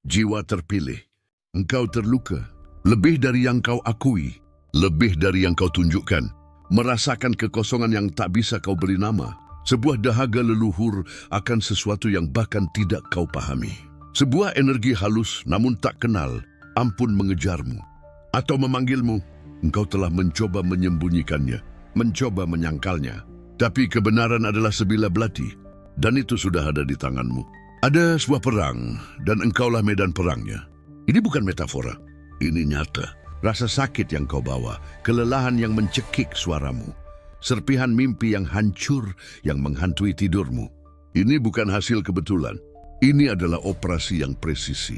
jiwa terpilih. Engkau terluka, lebih dari yang kau akui, lebih dari yang kau tunjukkan. Merasakan kekosongan yang tak bisa kau beri nama. Sebuah dahaga leluhur akan sesuatu yang bahkan tidak kau pahami. Sebuah energi halus namun tak kenal, ampun mengejarmu atau memanggilmu. Engkau telah mencoba menyembunyikannya, mencoba menyangkalnya. Tapi kebenaran adalah sebilah belati, dan itu sudah ada di tanganmu. Ada sebuah perang, dan engkaulah medan perangnya. Ini bukan metafora, ini nyata. Rasa sakit yang kau bawa, kelelahan yang mencekik suaramu, serpihan mimpi yang hancur yang menghantui tidurmu. Ini bukan hasil kebetulan. Ini adalah operasi yang presisi.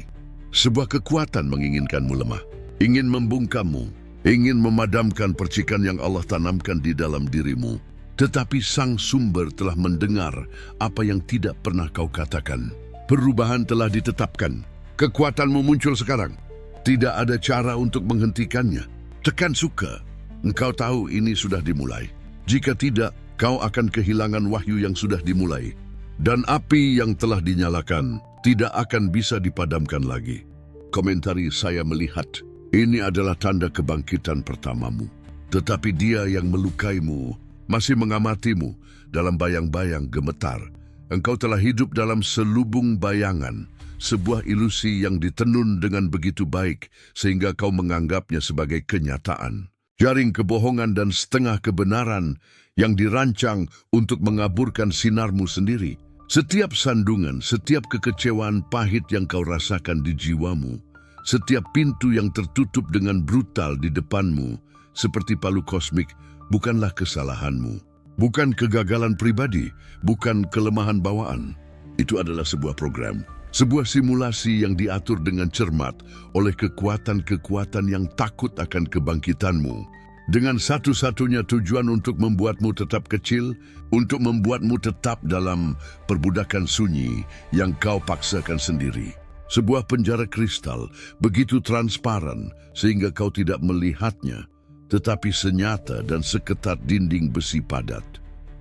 Sebuah kekuatan menginginkanmu lemah, ingin membungkammu, ingin memadamkan percikan yang Allah tanamkan di dalam dirimu. Tetapi sang sumber telah mendengar apa yang tidak pernah kau katakan. Perubahan telah ditetapkan. Kekuatanmu muncul sekarang. Tidak ada cara untuk menghentikannya. Tekan suka. Engkau tahu ini sudah dimulai. Jika tidak, kau akan kehilangan wahyu yang sudah dimulai. Dan api yang telah dinyalakan tidak akan bisa dipadamkan lagi. Komentari saya melihat, ini adalah tanda kebangkitan pertamamu. Tetapi dia yang melukaimu masih mengamatimu dalam bayang-bayang gemetar. Engkau telah hidup dalam selubung bayangan, sebuah ilusi yang ditenun dengan begitu baik sehingga kau menganggapnya sebagai kenyataan. Jaring kebohongan dan setengah kebenaran yang dirancang untuk mengaburkan sinarmu sendiri. Setiap sandungan, setiap kekecewaan pahit yang kau rasakan di jiwamu, setiap pintu yang tertutup dengan brutal di depanmu, seperti palu kosmik, bukanlah kesalahanmu. Bukan kegagalan pribadi, bukan kelemahan bawaan. Itu adalah sebuah program, sebuah simulasi yang diatur dengan cermat oleh kekuatan-kekuatan yang takut akan kebangkitanmu. Dengan satu-satunya tujuan untuk membuatmu tetap kecil, untuk membuatmu tetap dalam perbudakan sunyi yang kau paksakan sendiri. Sebuah penjara kristal, begitu transparan sehingga kau tidak melihatnya, tetapi senyata dan seketat dinding besi padat.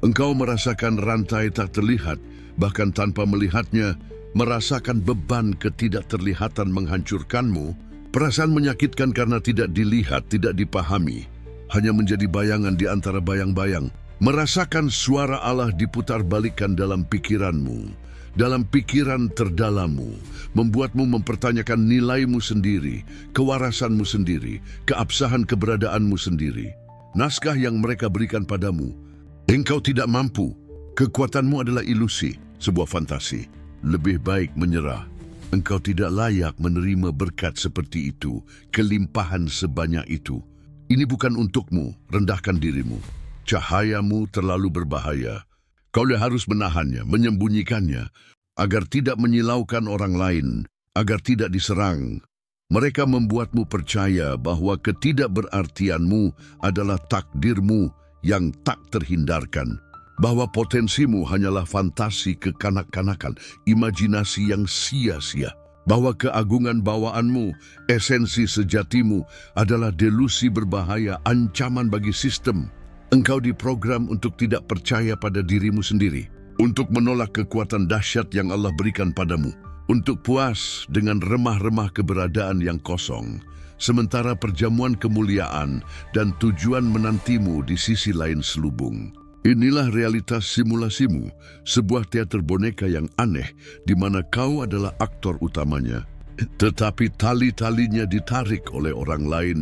Engkau merasakan rantai tak terlihat, bahkan tanpa melihatnya, merasakan beban ketidakterlihatan menghancurkanmu, perasaan menyakitkan karena tidak dilihat, tidak dipahami, hanya menjadi bayangan di antara bayang-bayang, merasakan suara Allah diputarbalikkan dalam pikiranmu, dalam pikiran terdalammu, membuatmu mempertanyakan nilaimu sendiri, kewarasanmu sendiri, keabsahan keberadaanmu sendiri. Naskah yang mereka berikan padamu, engkau tidak mampu, kekuatanmu adalah ilusi, sebuah fantasi. Lebih baik menyerah. Engkau tidak layak menerima berkat seperti itu, kelimpahan sebanyak itu. Ini bukan untukmu, rendahkan dirimu. Cahayamu terlalu berbahaya. Kau harus menahannya, menyembunyikannya, agar tidak menyilaukan orang lain, agar tidak diserang. Mereka membuatmu percaya bahwa ketidakberartianmu adalah takdirmu yang tak terhindarkan, bahwa potensimu hanyalah fantasi kekanak-kanakan, imajinasi yang sia-sia, bahwa keagungan bawaanmu, esensi sejatimu adalah delusi berbahaya, ancaman bagi sistem. Engkau diprogram untuk tidak percaya pada dirimu sendiri, untuk menolak kekuatan dahsyat yang Allah berikan padamu, untuk puas dengan remah-remah keberadaan yang kosong, sementara perjamuan kemuliaan dan tujuan menantimu di sisi lain selubung. Inilah realitas simulasimu, sebuah teater boneka yang aneh, di mana kau adalah aktor utamanya. Tetapi tali-talinya ditarik oleh orang lain,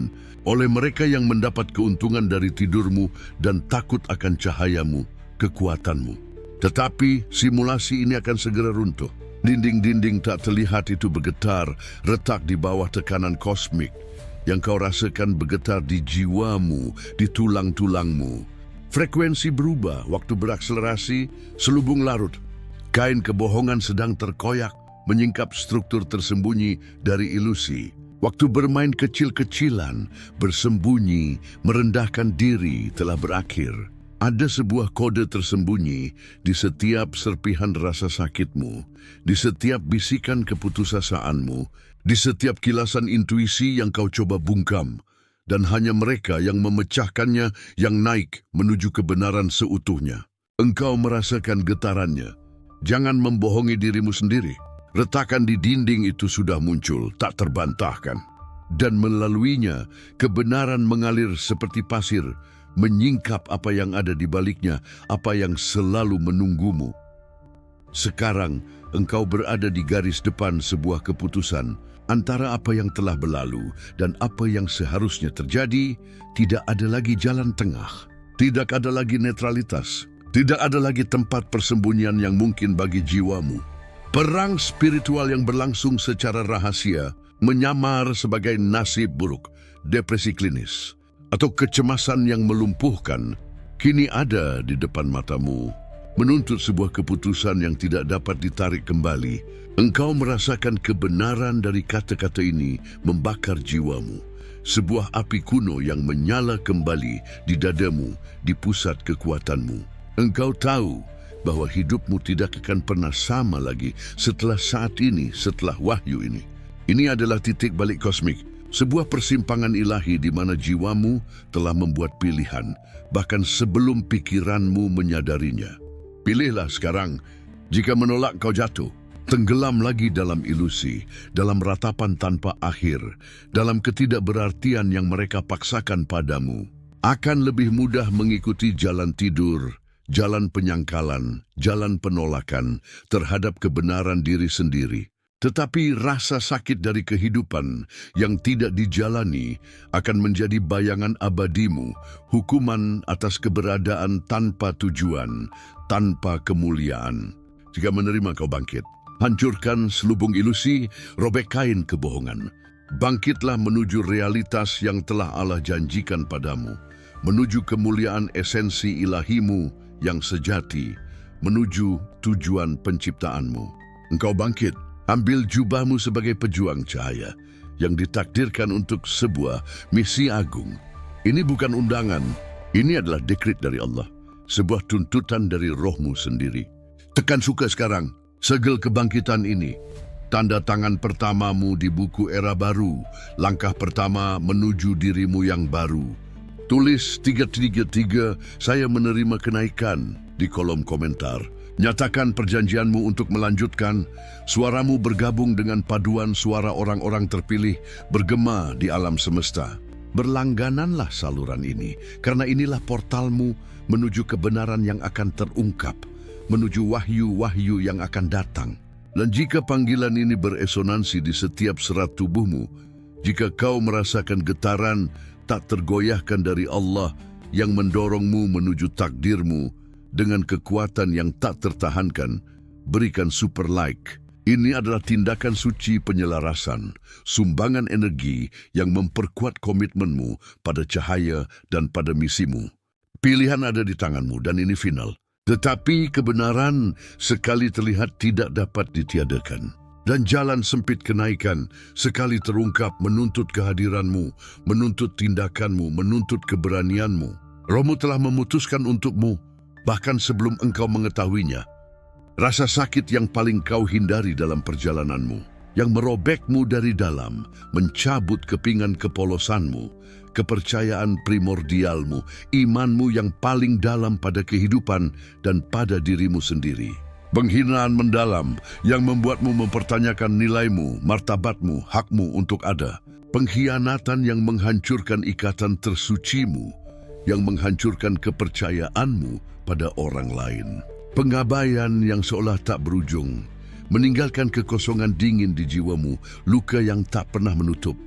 oleh mereka yang mendapat keuntungan dari tidurmu dan takut akan cahayamu, kekuatanmu. Tetapi simulasi ini akan segera runtuh. Dinding-dinding tak terlihat itu bergetar, retak di bawah tekanan kosmik, yang kau rasakan bergetar di jiwamu, di tulang-tulangmu. Frekuensi berubah, waktu berakselerasi, selubung larut. Kain kebohongan sedang terkoyak, menyingkap struktur tersembunyi dari ilusi. Waktu bermain kecil-kecilan, bersembunyi, merendahkan diri telah berakhir. Ada sebuah kode tersembunyi di setiap serpihan rasa sakitmu, di setiap bisikan keputusasaanmu, di setiap kilasan intuisi yang kau coba bungkam, dan hanya mereka yang memecahkannya yang naik menuju kebenaran seutuhnya. Engkau merasakan getarannya. Jangan membohongi dirimu sendiri. Retakan di dinding itu sudah muncul, tak terbantahkan. Dan melaluinya, kebenaran mengalir seperti pasir, menyingkap apa yang ada di baliknya, apa yang selalu menunggumu. Sekarang, engkau berada di garis depan sebuah keputusan. Antara apa yang telah berlalu dan apa yang seharusnya terjadi, tidak ada lagi jalan tengah. Tidak ada lagi netralitas. Tidak ada lagi tempat persembunyian yang mungkin bagi jiwamu. Perang spiritual yang berlangsung secara rahasia menyamar sebagai nasib buruk, depresi klinis, atau kecemasan yang melumpuhkan, kini ada di depan matamu. Menuntut sebuah keputusan yang tidak dapat ditarik kembali. Engkau merasakan kebenaran dari kata-kata ini membakar jiwamu. Sebuah api kuno yang menyala kembali di dadamu, di pusat kekuatanmu. Engkau tahu bahwa hidupmu tidak akan pernah sama lagi setelah saat ini, setelah wahyu ini. Ini adalah titik balik kosmik, sebuah persimpangan ilahi di mana jiwamu telah membuat pilihan, bahkan sebelum pikiranmu menyadarinya. Pilihlah sekarang. Jika menolak, kau jatuh. Tenggelam lagi dalam ilusi, dalam ratapan tanpa akhir, dalam ketidakberartian yang mereka paksakan padamu. Akan lebih mudah mengikuti jalan tidur, jalan penyangkalan, jalan penolakan terhadap kebenaran diri sendiri. Tetapi rasa sakit dari kehidupan yang tidak dijalani akan menjadi bayangan abadimu, hukuman atas keberadaan tanpa tujuan, tanpa kemuliaan. Jika menerima, kau bangkit. Hancurkan selubung ilusi, robek kain kebohongan. Bangkitlah menuju realitas yang telah Allah janjikan padamu, menuju kemuliaan esensi ilahimu yang sejati, menuju tujuan penciptaanmu. Engkau bangkit, ambil jubahmu sebagai pejuang cahaya yang ditakdirkan untuk sebuah misi agung. Ini bukan undangan, ini adalah dekret dari Allah, sebuah tuntutan dari rohmu sendiri. Tekan suka sekarang. Segel kebangkitan ini, tanda tangan pertamamu di buku era baru, langkah pertama menuju dirimu yang baru. Tulis 333, saya menerima kenaikan di kolom komentar. Nyatakan perjanjianmu untuk melanjutkan. Suaramu bergabung dengan paduan suara orang-orang terpilih bergema di alam semesta. Berlanggananlah saluran ini, karena inilah portalmu menuju kebenaran yang akan terungkap, menuju wahyu-wahyu yang akan datang. Dan jika panggilan ini beresonansi di setiap serat tubuhmu, jika kau merasakan getaran tak tergoyahkan dari Allah yang mendorongmu menuju takdirmu dengan kekuatan yang tak tertahankan, berikan super like. Ini adalah tindakan suci penyelarasan, sumbangan energi yang memperkuat komitmenmu pada cahaya dan pada misimu. Pilihan ada di tanganmu dan ini final. Tetapi kebenaran sekali terlihat tidak dapat ditiadakan. Dan jalan sempit kenaikan sekali terungkap menuntut kehadiranmu, menuntut tindakanmu, menuntut keberanianmu. Rohmu telah memutuskan untukmu, bahkan sebelum engkau mengetahuinya. Rasa sakit yang paling kau hindari dalam perjalananmu, yang merobekmu dari dalam, mencabut kepingan kepolosanmu, kepercayaan primordialmu, imanmu yang paling dalam pada kehidupan dan pada dirimu sendiri. Penghinaan mendalam yang membuatmu mempertanyakan nilaimu, martabatmu, hakmu untuk ada. Pengkhianatan yang menghancurkan ikatan tersucimu, yang menghancurkan kepercayaanmu pada orang lain. Pengabaian yang seolah tak berujung, meninggalkan kekosongan dingin di jiwamu, luka yang tak pernah menutup.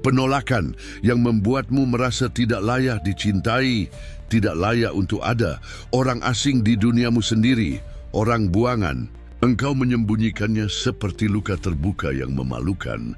Penolakan yang membuatmu merasa tidak layak dicintai, tidak layak untuk ada, orang asing di duniamu sendiri, orang buangan. Engkau menyembunyikannya seperti luka terbuka yang memalukan.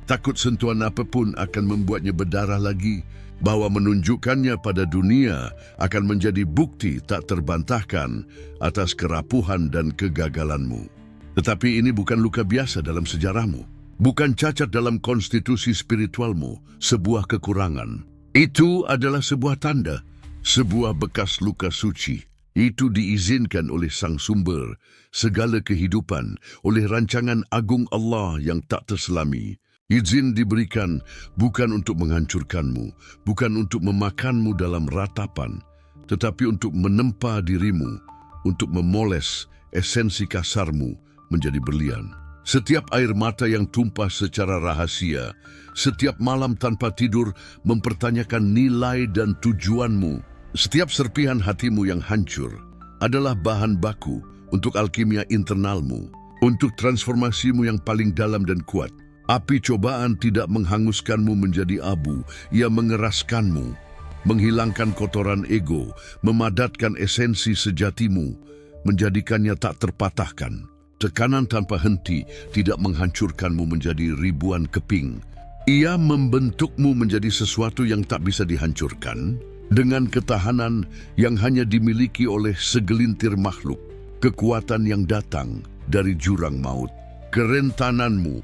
Takut sentuhan apapun akan membuatnya berdarah lagi, bahwa menunjukkannya pada dunia akan menjadi bukti tak terbantahkan atas kerapuhan dan kegagalanmu. Tetapi ini bukan luka biasa dalam sejarahmu. Bukan cacat dalam konstitusi spiritualmu, sebuah kekurangan. Itu adalah sebuah tanda, sebuah bekas luka suci. Itu diizinkan oleh Sang Sumber, segala kehidupan, oleh rancangan agung Allah yang tak terselami. Izin diberikan bukan untuk menghancurkanmu, bukan untuk memakanmu dalam ratapan, tetapi untuk menempa dirimu, untuk memoles esensi kasarmu menjadi berlian. Setiap air mata yang tumpah secara rahasia, setiap malam tanpa tidur mempertanyakan nilai dan tujuanmu, setiap serpihan hatimu yang hancur adalah bahan baku untuk alkimia internalmu, untuk transformasimu yang paling dalam dan kuat. Api cobaan tidak menghanguskanmu menjadi abu, ia mengeraskanmu, menghilangkan kotoran ego, memadatkan esensi sejatimu, menjadikannya tak terpatahkan. Tekanan tanpa henti tidak menghancurkanmu menjadi ribuan keping. Ia membentukmu menjadi sesuatu yang tak bisa dihancurkan dengan ketahanan yang hanya dimiliki oleh segelintir makhluk. Kekuatan yang datang dari jurang maut. Kerentananmu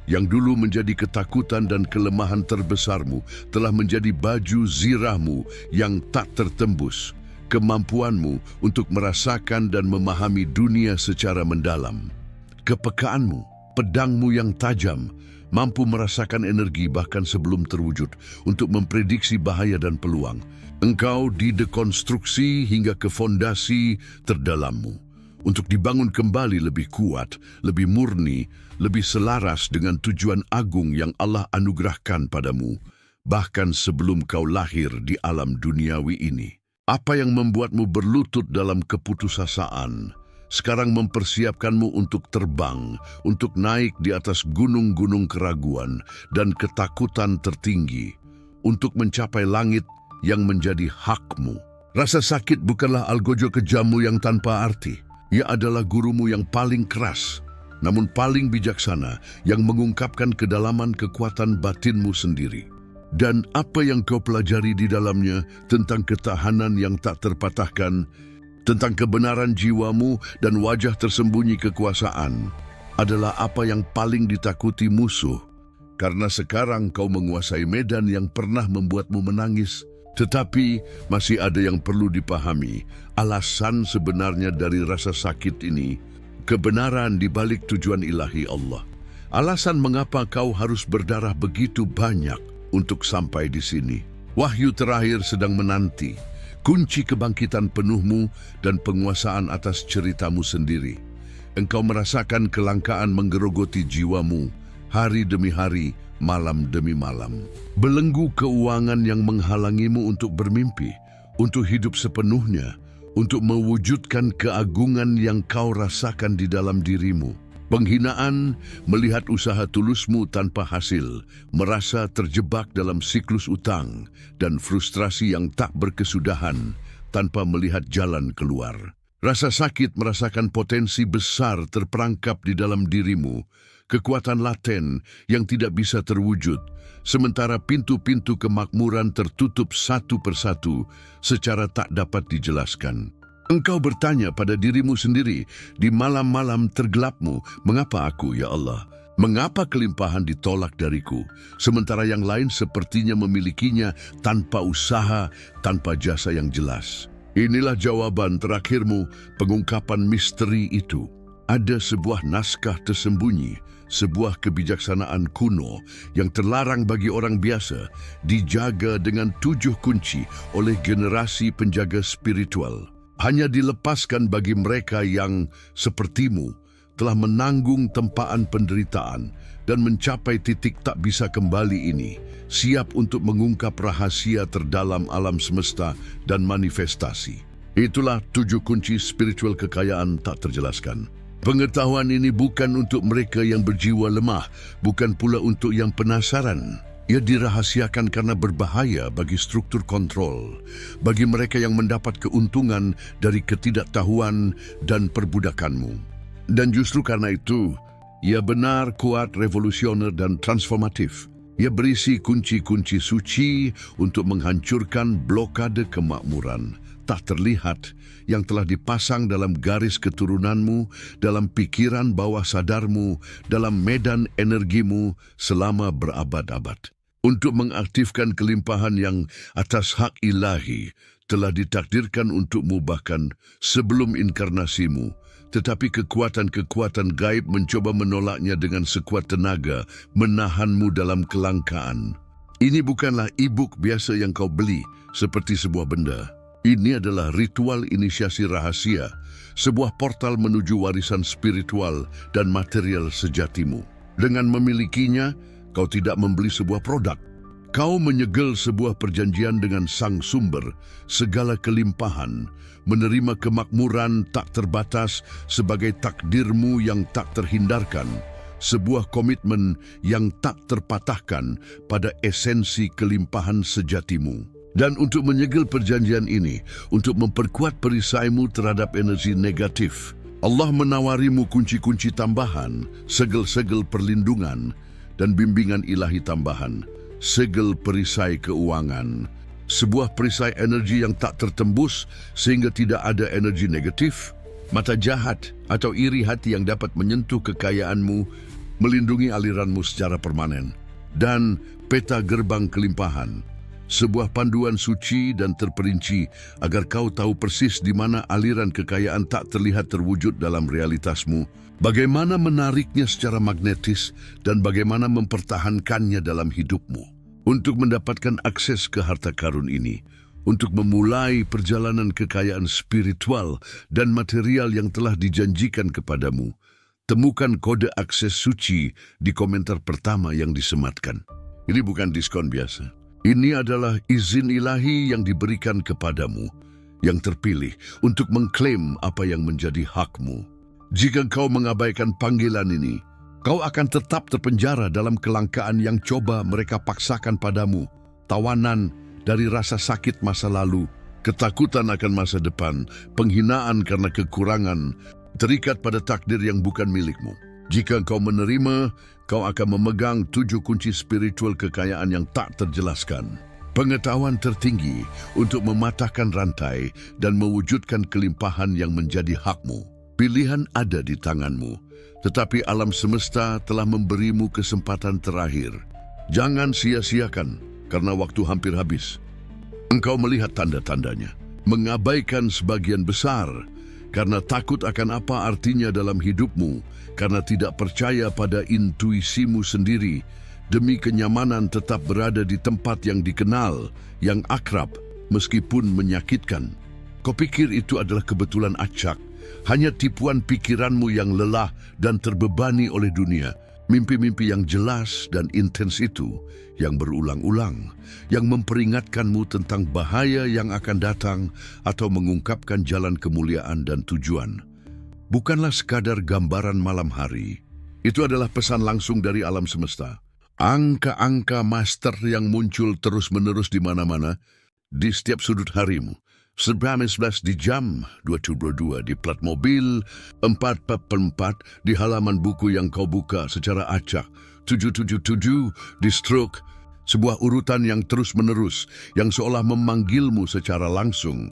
yang dulu menjadi ketakutan dan kelemahan terbesarmu telah menjadi baju zirahmu yang tak tertembus. Kemampuanmu untuk merasakan dan memahami dunia secara mendalam. Kepekaanmu, pedangmu yang tajam, mampu merasakan energi bahkan sebelum terwujud untuk memprediksi bahaya dan peluang. Engkau didekonstruksi hingga ke fondasi terdalammu untuk dibangun kembali lebih kuat, lebih murni, lebih selaras dengan tujuan agung yang Allah anugerahkan padamu, bahkan sebelum kau lahir di alam duniawi ini. Apa yang membuatmu berlutut dalam keputusasaan, sekarang mempersiapkanmu untuk terbang, untuk naik di atas gunung-gunung keraguan dan ketakutan tertinggi, untuk mencapai langit yang menjadi hakmu. Rasa sakit bukanlah algojo kejammu yang tanpa arti. Ia adalah gurumu yang paling keras, namun paling bijaksana, yang mengungkapkan kedalaman kekuatan batinmu sendiri. Dan apa yang kau pelajari di dalamnya tentang ketahanan yang tak terpatahkan, tentang kebenaran jiwamu dan wajah tersembunyi kekuasaan, adalah apa yang paling ditakuti musuh. Karena sekarang kau menguasai medan yang pernah membuatmu menangis. Tetapi masih ada yang perlu dipahami, alasan sebenarnya dari rasa sakit ini, kebenaran di balik tujuan ilahi Allah. Alasan mengapa kau harus berdarah begitu banyak untuk sampai di sini. Wahyu terakhir sedang menanti, kunci kebangkitan penuhmu dan penguasaan atas ceritamu sendiri. Engkau merasakan kelangkaan menggerogoti jiwamu, hari demi hari, malam demi malam. Belenggu keuangan yang menghalangimu untuk bermimpi, untuk hidup sepenuhnya, untuk mewujudkan keagungan yang kau rasakan di dalam dirimu. Penghinaan, melihat usaha tulusmu tanpa hasil, merasa terjebak dalam siklus utang, dan frustrasi yang tak berkesudahan tanpa melihat jalan keluar. Rasa sakit merasakan potensi besar terperangkap di dalam dirimu, kekuatan laten yang tidak bisa terwujud, sementara pintu-pintu kemakmuran tertutup satu persatu secara tak dapat dijelaskan. Engkau bertanya pada dirimu sendiri di malam-malam tergelapmu, mengapa aku, ya Allah? Mengapa kelimpahan ditolak dariku, sementara yang lain sepertinya memilikinya tanpa usaha, tanpa jasa yang jelas? Inilah jawaban terakhirmu, pengungkapan misteri itu. Ada sebuah naskah tersembunyi, sebuah kebijaksanaan kuno yang terlarang bagi orang biasa, dijaga dengan 7 kunci oleh generasi penjaga spiritual. Hanya dilepaskan bagi mereka yang, sepertimu, telah menanggung tempaan penderitaan dan mencapai titik tak bisa kembali ini, siap untuk mengungkap rahasia terdalam alam semesta dan manifestasi. Itulah 7 kunci spiritual kekayaan tak terjelaskan. Pengetahuan ini bukan untuk mereka yang berjiwa lemah, bukan pula untuk yang penasaran. Ia dirahasiakan karena berbahaya bagi struktur kontrol, bagi mereka yang mendapat keuntungan dari ketidaktahuan dan perbudakanmu. Dan justru karena itu, ia benar, kuat, revolusioner, dan transformatif. Ia berisi kunci-kunci suci untuk menghancurkan blokade kemakmuran tak terlihat yang telah dipasang dalam garis keturunanmu, dalam pikiran bawah sadarmu, dalam medan energimu selama berabad-abad. Untuk mengaktifkan kelimpahan yang atas hak ilahi telah ditakdirkan untukmu bahkan sebelum inkarnasimu, tetapi kekuatan-kekuatan gaib mencoba menolaknya dengan sekuat tenaga, menahanmu dalam kelangkaan. Ini bukanlah e-book biasa yang kau beli seperti sebuah benda. Ini adalah ritual inisiasi rahasia, sebuah portal menuju warisan spiritual dan material sejatimu. Dengan memilikinya, kau tidak membeli sebuah produk. Kau menyegel sebuah perjanjian dengan sang sumber, segala kelimpahan, menerima kemakmuran tak terbatas sebagai takdirmu yang tak terhindarkan, sebuah komitmen yang tak terpatahkan pada esensi kelimpahan sejatimu. Dan untuk menyegel perjanjian ini, untuk memperkuat perisaimu terhadap energi negatif, Allah menawarimu kunci-kunci tambahan, segel-segel perlindungan, dan bimbingan ilahi tambahan, segel perisai keuangan, sebuah perisai energi yang tak tertembus sehingga tidak ada energi negatif, mata jahat atau iri hati yang dapat menyentuh kekayaanmu, melindungi aliranmu secara permanen, dan peta gerbang kelimpahan, sebuah panduan suci dan terperinci agar kau tahu persis di mana aliran kekayaan tak terlihat terwujud dalam realitasmu, bagaimana menariknya secara magnetis dan bagaimana mempertahankannya dalam hidupmu. Untuk mendapatkan akses ke harta karun ini, untuk memulai perjalanan kekayaan spiritual dan material yang telah dijanjikan kepadamu, temukan kode akses suci di komentar pertama yang disematkan. Ini bukan diskon biasa. Ini adalah izin ilahi yang diberikan kepadamu, yang terpilih untuk mengklaim apa yang menjadi hakmu. Jika kau mengabaikan panggilan ini, kau akan tetap terpenjara dalam kelangkaan yang coba mereka paksakan padamu, tawanan dari rasa sakit masa lalu, ketakutan akan masa depan, penghinaan karena kekurangan, terikat pada takdir yang bukan milikmu. Jika kau menerima, kau akan memegang 7 kunci spiritual kekayaan yang tak terjelaskan. Pengetahuan tertinggi untuk mematahkan rantai dan mewujudkan kelimpahan yang menjadi hakmu. Pilihan ada di tanganmu, tetapi alam semesta telah memberimu kesempatan terakhir. Jangan sia-siakan, karena waktu hampir habis. Engkau melihat tanda-tandanya, mengabaikan sebagian besar, karena takut akan apa artinya dalam hidupmu, karena tidak percaya pada intuisimu sendiri, demi kenyamanan tetap berada di tempat yang dikenal, yang akrab, meskipun menyakitkan. Kau pikir itu adalah kebetulan acak, hanya tipuan pikiranmu yang lelah dan terbebani oleh dunia. Mimpi-mimpi yang jelas dan intens itu, yang berulang-ulang, yang memperingatkanmu tentang bahaya yang akan datang atau mengungkapkan jalan kemuliaan dan tujuan. Bukanlah sekadar gambaran malam hari. Itu adalah pesan langsung dari alam semesta. Angka-angka master yang muncul terus-menerus di mana-mana, di setiap sudut harimu. 11 di jam 222 di plat mobil, 444 di halaman buku yang kau buka secara acak, 777 di stroke, sebuah urutan yang terus-menerus, yang seolah memanggilmu secara langsung,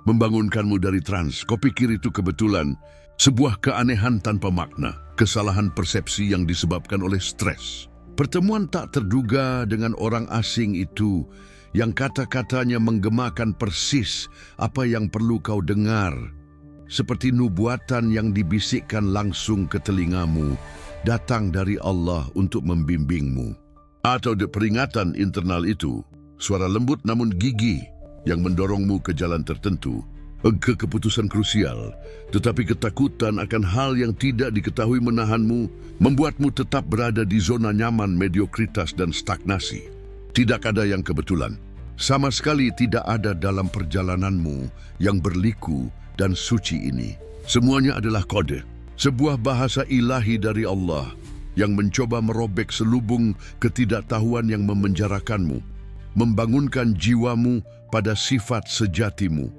membangunkanmu dari trans. Kau pikir itu kebetulan, sebuah keanehan tanpa makna, kesalahan persepsi yang disebabkan oleh stres. Pertemuan tak terduga dengan orang asing itu, yang kata-katanya menggemakan persis apa yang perlu kau dengar, seperti nubuatan yang dibisikkan langsung ke telingamu, datang dari Allah untuk membimbingmu. Atau peringatan internal itu, suara lembut namun gigih yang mendorongmu ke jalan tertentu, ke keputusan krusial, tetapi ketakutan akan hal yang tidak diketahui menahanmu, membuatmu tetap berada di zona nyaman mediokritas dan stagnasi. Tidak ada yang kebetulan. Sama sekali tidak ada dalam perjalananmu yang berliku dan suci ini. Semuanya adalah kode, sebuah bahasa ilahi dari Allah yang mencoba merobek selubung ketidaktahuan yang memenjarakanmu, membangunkan jiwamu pada sifat sejatimu,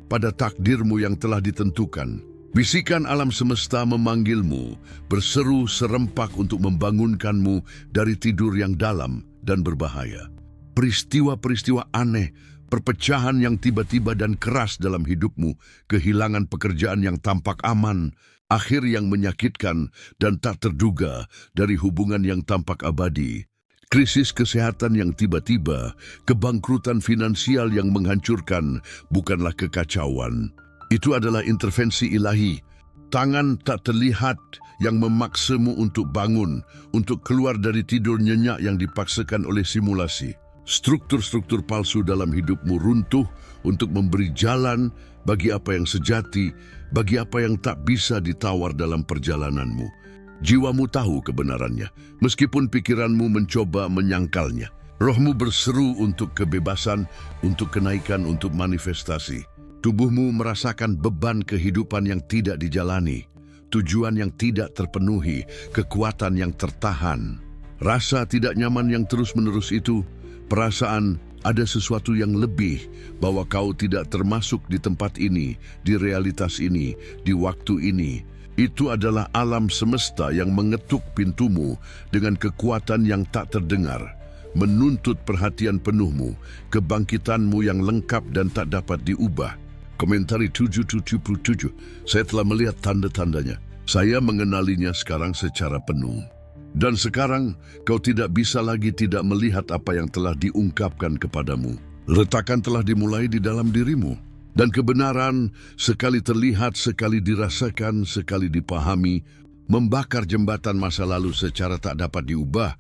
pada takdirmu yang telah ditentukan. Bisikan alam semesta memanggilmu, berseru serempak untuk membangunkanmu dari tidur yang dalam dan berbahaya. Peristiwa-peristiwa aneh, perpecahan yang tiba-tiba dan keras dalam hidupmu, kehilangan pekerjaan yang tampak aman, akhir yang menyakitkan dan tak terduga dari hubungan yang tampak abadi, krisis kesehatan yang tiba-tiba, kebangkrutan finansial yang menghancurkan, bukanlah kekacauan. Itu adalah intervensi ilahi, tangan tak terlihat yang memaksamu untuk bangun, untuk keluar dari tidur nyenyak yang dipaksakan oleh simulasi. Struktur-struktur palsu dalam hidupmu runtuh untuk memberi jalan bagi apa yang sejati, bagi apa yang tak bisa ditawar dalam perjalananmu. Jiwamu tahu kebenarannya, meskipun pikiranmu mencoba menyangkalnya. Rohmu berseru untuk kebebasan, untuk kenaikan, untuk manifestasi. Tubuhmu merasakan beban kehidupan yang tidak dijalani, tujuan yang tidak terpenuhi, kekuatan yang tertahan. Rasa tidak nyaman yang terus-menerus itu, perasaan ada sesuatu yang lebih, bahwa kau tidak termasuk di tempat ini, di realitas ini, di waktu ini. Itu adalah alam semesta yang mengetuk pintumu dengan kekuatan yang tak terdengar, menuntut perhatian penuhmu, kebangkitanmu yang lengkap dan tak dapat diubah. Komentari 777, saya telah melihat tanda-tandanya. Saya mengenalinya sekarang secara penuh. Dan sekarang kau tidak bisa lagi tidak melihat apa yang telah diungkapkan kepadamu. Retakan telah dimulai di dalam dirimu. Dan kebenaran sekali terlihat, sekali dirasakan, sekali dipahami, membakar jembatan masa lalu secara tak dapat diubah,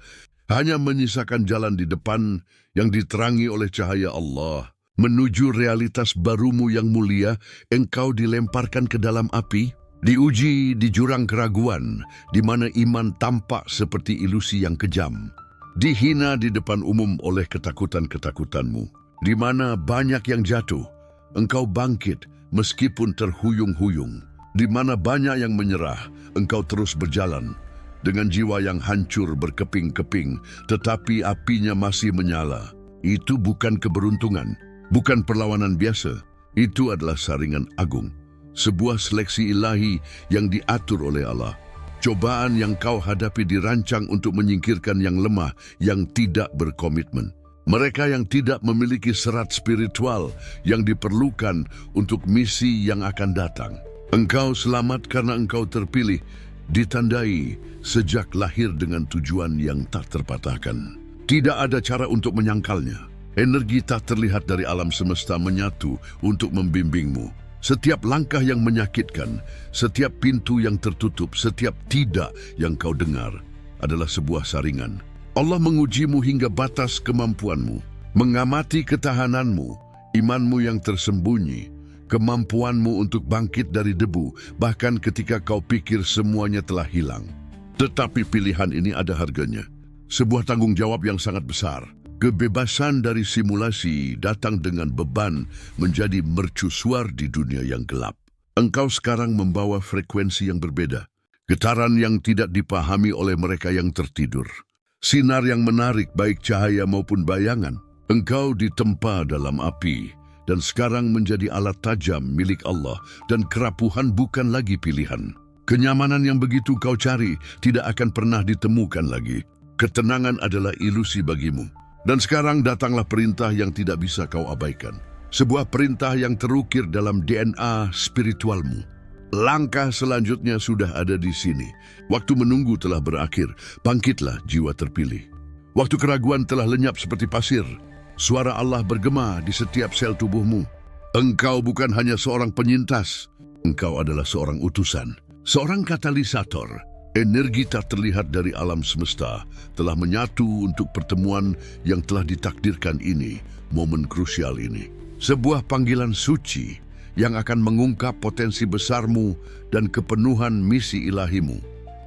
hanya menyisakan jalan di depan yang diterangi oleh cahaya Allah. Menuju realitas barumu yang mulia, engkau dilemparkan ke dalam api, diuji di jurang keraguan, di mana iman tampak seperti ilusi yang kejam. Dihina di depan umum oleh ketakutan-ketakutanmu, di mana banyak yang jatuh, engkau bangkit meskipun terhuyung-huyung. Di mana banyak yang menyerah, engkau terus berjalan. Dengan jiwa yang hancur berkeping-keping, tetapi apinya masih menyala. Itu bukan keberuntungan, bukan perlawanan biasa. Itu adalah saringan agung. Sebuah seleksi ilahi yang diatur oleh Allah. Cobaan yang kau hadapi dirancang untuk menyingkirkan yang lemah, yang tidak berkomitmen. Mereka yang tidak memiliki serat spiritual yang diperlukan untuk misi yang akan datang. Engkau selamat karena engkau terpilih, ditandai sejak lahir dengan tujuan yang tak terpatahkan. Tidak ada cara untuk menyangkalnya. Energi tak terlihat dari alam semesta menyatu untuk membimbingmu. Setiap langkah yang menyakitkan, setiap pintu yang tertutup, setiap tidak yang kau dengar adalah sebuah saringan. Allah mengujimu hingga batas kemampuanmu, mengamati ketahananmu, imanmu yang tersembunyi, kemampuanmu untuk bangkit dari debu, bahkan ketika kau pikir semuanya telah hilang. Tetapi pilihan ini ada harganya. Sebuah tanggung jawab yang sangat besar. Kebebasan dari simulasi datang dengan beban menjadi mercusuar di dunia yang gelap. Engkau sekarang membawa frekuensi yang berbeda, getaran yang tidak dipahami oleh mereka yang tertidur. Sinar yang menarik baik cahaya maupun bayangan. Engkau ditempa dalam api dan sekarang menjadi alat tajam milik Allah dan kerapuhan bukan lagi pilihan. Kenyamanan yang begitu kau cari tidak akan pernah ditemukan lagi. Ketenangan adalah ilusi bagimu. Dan sekarang datanglah perintah yang tidak bisa kau abaikan. Sebuah perintah yang terukir dalam DNA spiritualmu. Langkah selanjutnya sudah ada di sini. Waktu menunggu telah berakhir. Bangkitlah jiwa terpilih. Waktu keraguan telah lenyap seperti pasir. Suara Allah bergema di setiap sel tubuhmu. Engkau bukan hanya seorang penyintas. Engkau adalah seorang utusan. Seorang katalisator. Energi tak terlihat dari alam semesta telah menyatu untuk pertemuan yang telah ditakdirkan ini, momen krusial ini. Sebuah panggilan suci yang akan mengungkap potensi besarmu dan kepenuhan misi ilahimu.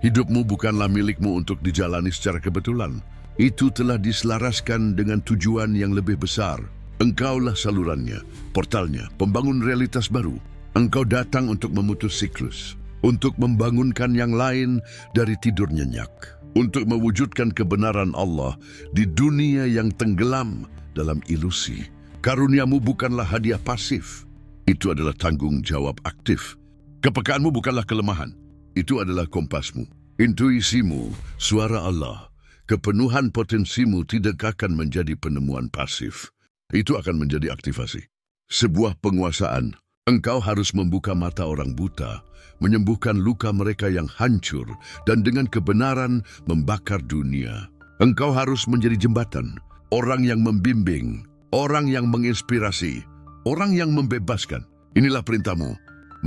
Hidupmu bukanlah milikmu untuk dijalani secara kebetulan. Itu telah diselaraskan dengan tujuan yang lebih besar. Engkaulah salurannya, portalnya, pembangun realitas baru. Engkau datang untuk memutus siklus, untuk membangunkan yang lain dari tidur nyenyak, untuk mewujudkan kebenaran Allah di dunia yang tenggelam dalam ilusi. Karuniamu bukanlah hadiah pasif, itu adalah tanggung jawab aktif. Kepekaanmu bukanlah kelemahan, itu adalah kompasmu. Intuisimu, suara Allah, kepenuhan potensimu tidak akan menjadi penemuan pasif. Itu akan menjadi aktivasi. Sebuah penguasaan. Engkau harus membuka mata orang buta, menyembuhkan luka mereka yang hancur, dan dengan kebenaran membakar dunia. Engkau harus menjadi jembatan, orang yang membimbing, orang yang menginspirasi, orang yang membebaskan. Inilah perintahmu,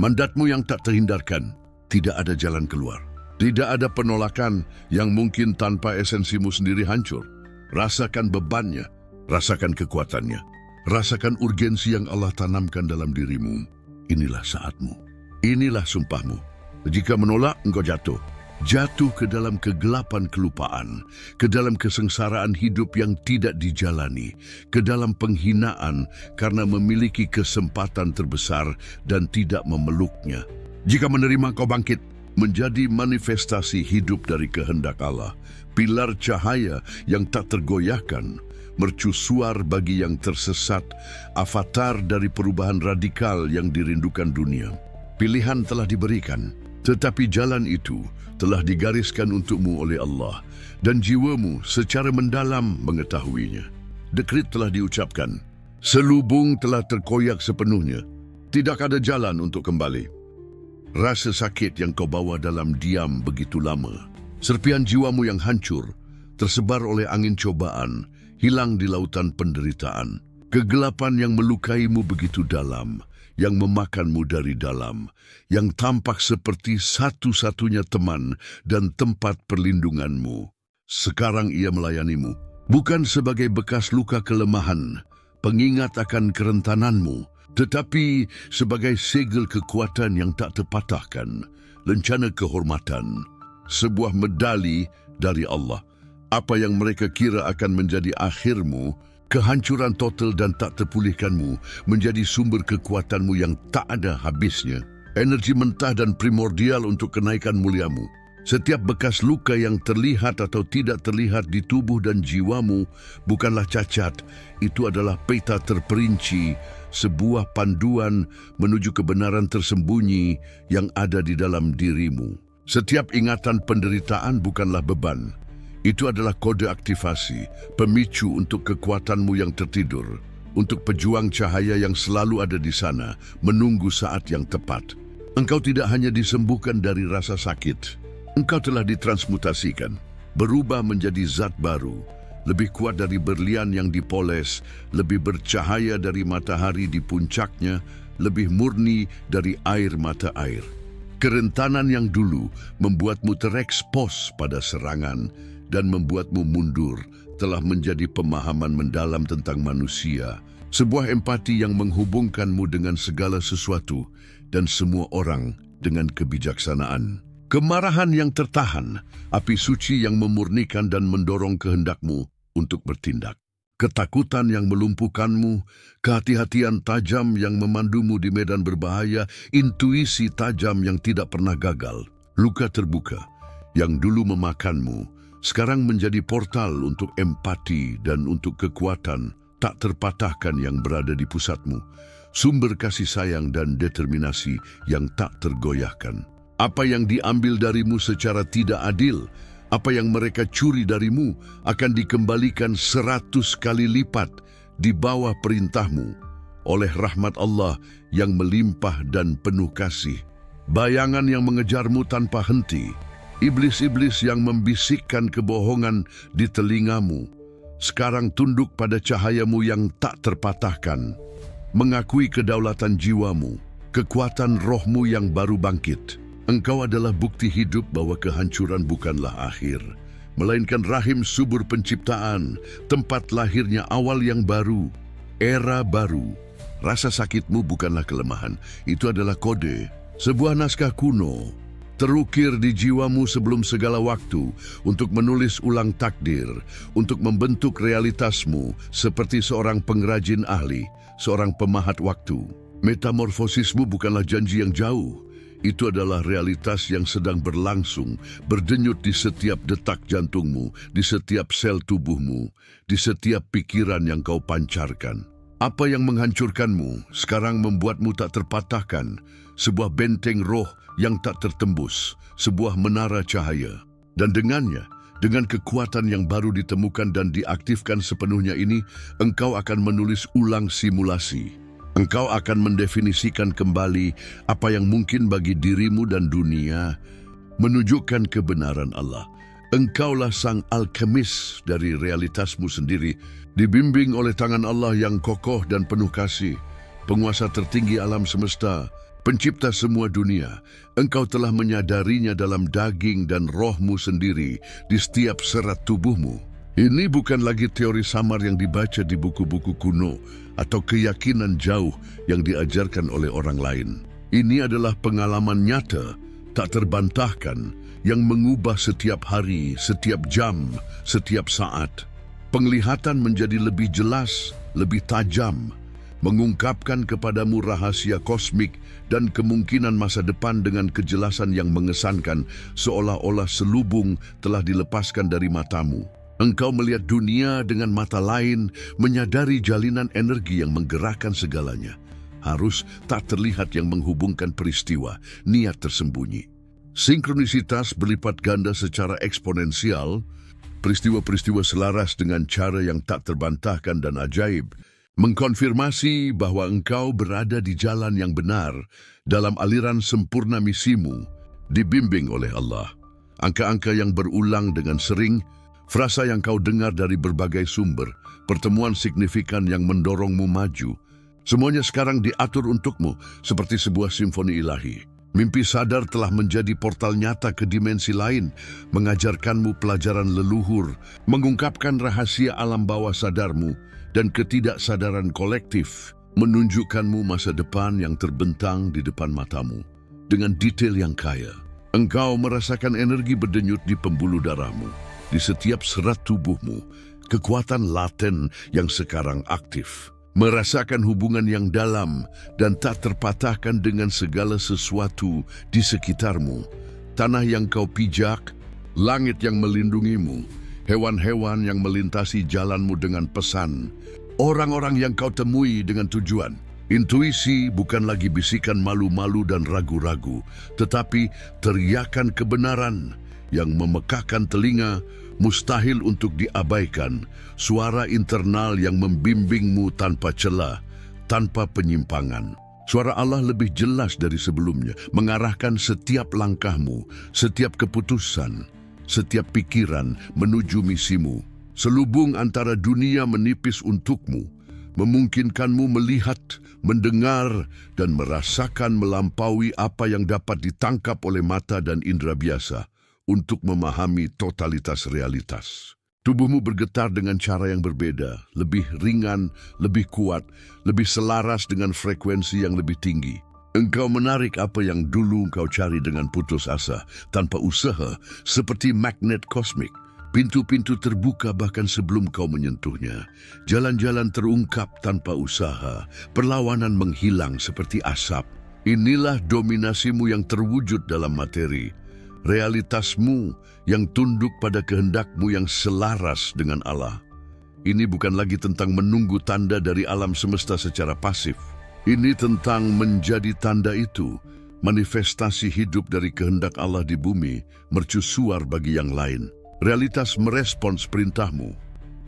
mandatmu yang tak terhindarkan. Tidak ada jalan keluar. Tidak ada penolakan yang mungkin tanpa esensimu sendiri hancur. Rasakan bebannya. Rasakan kekuatannya. Rasakan urgensi yang Allah tanamkan dalam dirimu. Inilah saatmu. Inilah sumpahmu. Jika menolak, engkau jatuh. Jatuh ke dalam kegelapan kelupaan, ke dalam kesengsaraan hidup yang tidak dijalani, ke dalam penghinaan karena memiliki kesempatan terbesar dan tidak memeluknya. Jika menerima, kau bangkit, menjadi manifestasi hidup dari kehendak Allah, pilar cahaya yang tak tergoyahkan, mercusuar bagi yang tersesat, avatar dari perubahan radikal yang dirindukan dunia. Pilihan telah diberikan, tetapi jalan itu telah digariskan untukmu oleh Allah, dan jiwamu secara mendalam mengetahuinya. Dekret telah diucapkan, selubung telah terkoyak sepenuhnya, tidak ada jalan untuk kembali. Rasa sakit yang kau bawa dalam diam begitu lama, serpihan jiwamu yang hancur, tersebar oleh angin cobaan, hilang di lautan penderitaan. Kegelapan yang melukaimu begitu dalam, yang memakanmu dari dalam, yang tampak seperti satu-satunya teman dan tempat perlindunganmu. Sekarang ia melayanimu, bukan sebagai bekas luka kelemahan, pengingat akan kerentananmu, tetapi sebagai segel kekuatan yang tak terpatahkan, lencana kehormatan, sebuah medali dari Allah. Apa yang mereka kira akan menjadi akhirmu, kehancuran total dan tak terpulihkanmu, menjadi sumber kekuatanmu yang tak ada habisnya. Energi mentah dan primordial untuk kenaikan muliamu. Setiap bekas luka yang terlihat atau tidak terlihat di tubuh dan jiwamu bukanlah cacat. Itu adalah peta terperinci, sebuah panduan menuju kebenaran tersembunyi yang ada di dalam dirimu. Setiap ingatan penderitaan bukanlah beban. Itu adalah kode aktivasi, pemicu untuk kekuatanmu yang tertidur, untuk pejuang cahaya yang selalu ada di sana, menunggu saat yang tepat. Engkau tidak hanya disembuhkan dari rasa sakit, engkau telah ditransmutasikan, berubah menjadi zat baru, lebih kuat dari berlian yang dipoles, lebih bercahaya dari matahari di puncaknya, lebih murni dari air mata air. Kerentanan yang dulu membuatmu terekspos pada serangan dan membuatmu mundur telah menjadi pemahaman mendalam tentang manusia, sebuah empati yang menghubungkanmu dengan segala sesuatu dan semua orang dengan kebijaksanaan. Kemarahan yang tertahan, api suci yang memurnikan dan mendorong kehendakmu untuk bertindak. Ketakutan yang melumpuhkanmu, kehati-hatian tajam yang memandumu di medan berbahaya, intuisi tajam yang tidak pernah gagal, luka terbuka yang dulu memakanmu, sekarang menjadi portal untuk empati dan untuk kekuatan tak terpatahkan yang berada di pusatmu, sumber kasih sayang dan determinasi yang tak tergoyahkan. Apa yang diambil darimu secara tidak adil, apa yang mereka curi darimu akan dikembalikan 100 kali lipat di bawah perintahmu oleh rahmat Allah yang melimpah dan penuh kasih. Bayangan yang mengejarmu tanpa henti, iblis-iblis yang membisikkan kebohongan di telingamu, sekarang tunduk pada cahayamu yang tak terpatahkan, mengakui kedaulatan jiwamu, kekuatan rohmu yang baru bangkit. Engkau adalah bukti hidup bahwa kehancuran bukanlah akhir, melainkan rahim subur penciptaan, tempat lahirnya awal yang baru, era baru. Rasa sakitmu bukanlah kelemahan, itu adalah kode. Sebuah naskah kuno terukir di jiwamu sebelum segala waktu untuk menulis ulang takdir, untuk membentuk realitasmu seperti seorang pengrajin ahli, seorang pemahat waktu. Metamorfosismu bukanlah janji yang jauh. Itu adalah realitas yang sedang berlangsung, berdenyut di setiap detak jantungmu, di setiap sel tubuhmu, di setiap pikiran yang kau pancarkan. Apa yang menghancurkanmu sekarang membuatmu tak terpatahkan, sebuah benteng roh yang tak tertembus, sebuah menara cahaya. Dan dengannya, dengan kekuatan yang baru ditemukan dan diaktifkan sepenuhnya ini, engkau akan menulis ulang simulasi. Engkau akan mendefinisikan kembali apa yang mungkin bagi dirimu dan dunia, menunjukkan kebenaran Allah. Engkaulah sang alkemis dari realitasmu sendiri, dibimbing oleh tangan Allah yang kokoh dan penuh kasih, penguasa tertinggi alam semesta, pencipta semua dunia. Engkau telah menyadarinya dalam daging dan rohmu sendiri, di setiap serat tubuhmu. Ini bukan lagi teori samar yang dibaca di buku-buku kuno atau keyakinan jauh yang diajarkan oleh orang lain. Ini adalah pengalaman nyata, tak terbantahkan, yang mengubah setiap hari, setiap jam, setiap saat. Penglihatan menjadi lebih jelas, lebih tajam, mengungkapkan kepadamu rahasia kosmik dan kemungkinan masa depan dengan kejelasan yang mengesankan, seolah-olah selubung telah dilepaskan dari matamu. Engkau melihat dunia dengan mata lain, menyadari jalinan energi yang menggerakkan segalanya. Harus tak terlihat yang menghubungkan peristiwa, niat tersembunyi. Sinkronisitas berlipat ganda secara eksponensial, peristiwa-peristiwa selaras dengan cara yang tak terbantahkan dan ajaib, mengkonfirmasi bahwa engkau berada di jalan yang benar dalam aliran sempurna misimu, dibimbing oleh Allah. Angka-angka yang berulang dengan sering, frasa yang kau dengar dari berbagai sumber, pertemuan signifikan yang mendorongmu maju, semuanya sekarang diatur untukmu seperti sebuah simfoni ilahi. Mimpi sadar telah menjadi portal nyata ke dimensi lain, mengajarkanmu pelajaran leluhur, mengungkapkan rahasia alam bawah sadarmu, dan ketidaksadaran kolektif, menunjukkanmu masa depan yang terbentang di depan matamu. Dengan detail yang kaya, engkau merasakan energi berdenyut di pembuluh darahmu, di setiap serat tubuhmu, kekuatan laten yang sekarang aktif. Merasakan hubungan yang dalam dan tak terpatahkan dengan segala sesuatu di sekitarmu. Tanah yang kau pijak, langit yang melindungimu, hewan-hewan yang melintasi jalanmu dengan pesan, orang-orang yang kau temui dengan tujuan. Intuisi bukan lagi bisikan malu-malu dan ragu-ragu, tetapi teriakan kebenaran yang memekakkan telinga, mustahil untuk diabaikan, suara internal yang membimbingmu tanpa celah, tanpa penyimpangan. Suara Allah lebih jelas dari sebelumnya, mengarahkan setiap langkahmu, setiap keputusan, setiap pikiran menuju misimu. Selubung antara dunia menipis untukmu, memungkinkanmu melihat, mendengar, dan merasakan melampaui apa yang dapat ditangkap oleh mata dan indera biasa, untuk memahami totalitas realitas. Tubuhmu bergetar dengan cara yang berbeda, lebih ringan, lebih kuat, lebih selaras dengan frekuensi yang lebih tinggi. Engkau menarik apa yang dulu engkau cari dengan putus asa, tanpa usaha, seperti magnet kosmik. Pintu-pintu terbuka bahkan sebelum kau menyentuhnya. Jalan-jalan terungkap tanpa usaha, perlawanan menghilang seperti asap. Inilah dominasimu yang terwujud dalam materi. Realitasmu yang tunduk pada kehendakmu yang selaras dengan Allah. Ini bukan lagi tentang menunggu tanda dari alam semesta secara pasif. Ini tentang menjadi tanda itu, manifestasi hidup dari kehendak Allah di bumi, mercusuar bagi yang lain. Realitas merespons perintahmu,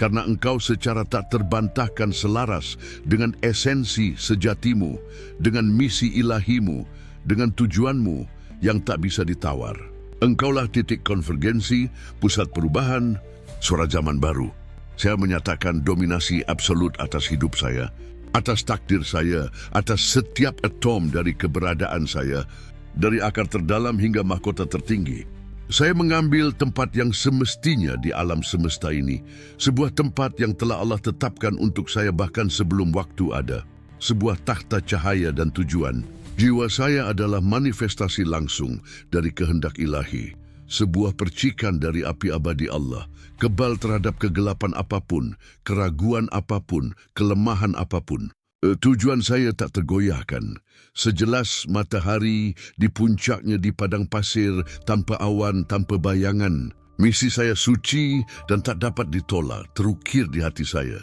karena engkau secara tak terbantahkan selaras dengan esensi sejatimu, dengan misi ilahimu, dengan tujuanmu yang tak bisa ditawar. Engkaulah titik konvergensi, pusat perubahan, suara zaman baru. Saya menyatakan dominasi absolut atas hidup saya, atas takdir saya, atas setiap atom dari keberadaan saya, dari akar terdalam hingga mahkota tertinggi. Saya mengambil tempat yang semestinya di alam semesta ini, sebuah tempat yang telah Allah tetapkan untuk saya bahkan sebelum waktu ada, sebuah takhta cahaya dan tujuan. Jiwa saya adalah manifestasi langsung dari kehendak ilahi, sebuah percikan dari api abadi Allah, kebal terhadap kegelapan apapun, keraguan apapun, kelemahan apapun. Tujuan saya tak tergoyahkan, sejelas matahari di puncaknya di padang pasir, tanpa awan, tanpa bayangan. Misi saya suci dan tak dapat ditolak, terukir di hati saya,